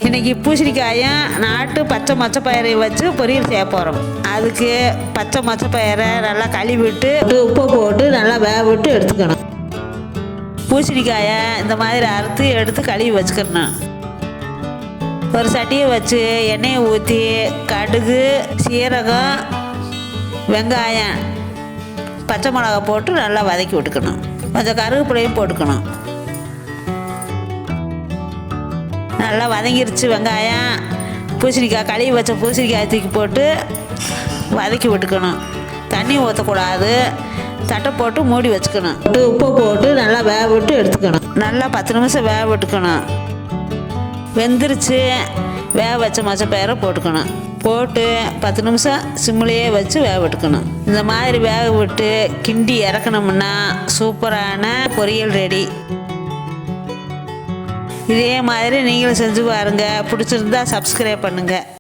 இன்றைக்கி பூசணிக்காயும் நாட்டு பச்சை மொச்சப்பயிரையும் வச்சு பொரியல் செய்ய போகிறோம். அதுக்கு பச்சை மொச்சப்பயிரை நல்லா கழுவிட்டு உப்பு போட்டு நல்லா வேக விட்டு எடுத்துக்கணும். பூசணிக்காயை இந்த மாதிரி அறுத்து எடுத்து கழுவி வச்சுக்கணும். ஒரு சட்டியை வச்சு எண்ணெயை ஊற்றி கடுகு, சீரகம், வெங்காயம், பச்சை மிளகா போட்டு நல்லா வதக்கி விட்டுக்கணும். கொஞ்சம் கருவேப்பிலையும் போட்டுக்கணும். நல்லா வதங்கிருச்சு. வெங்காயம், பூசணிக்காய், கழுவி வச்ச பூசணிக்காய் தூக்கி போட்டு வதக்கி விட்டுக்கணும். தண்ணி ஊற்றக்கூடாது. தட்டை போட்டு மூடி வச்சுக்கணும். உப்பு போட்டு நல்லா வேக விட்டு எடுத்துக்கணும். நல்லா 10 நிமிஷம் வேக விட்டுக்கணும். வெந்துருச்சு. வேக வச்ச மொச்சப்பயிரை போட்டுக்கணும். போட்டு 10 நிமிஷம் சிம்மிலேயே வச்சு வேக விட்டுக்கணும். இந்த மாதிரி வேக விட்டு கிண்டி இறக்கணும்னா சூப்பரான பொரியல் ரெடி. இதே மாதிரி நீங்களும் செஞ்சு பாருங்கள். பிடிச்சிருந்தா சப்ஸ்கிரைப் பண்ணுங்கள்.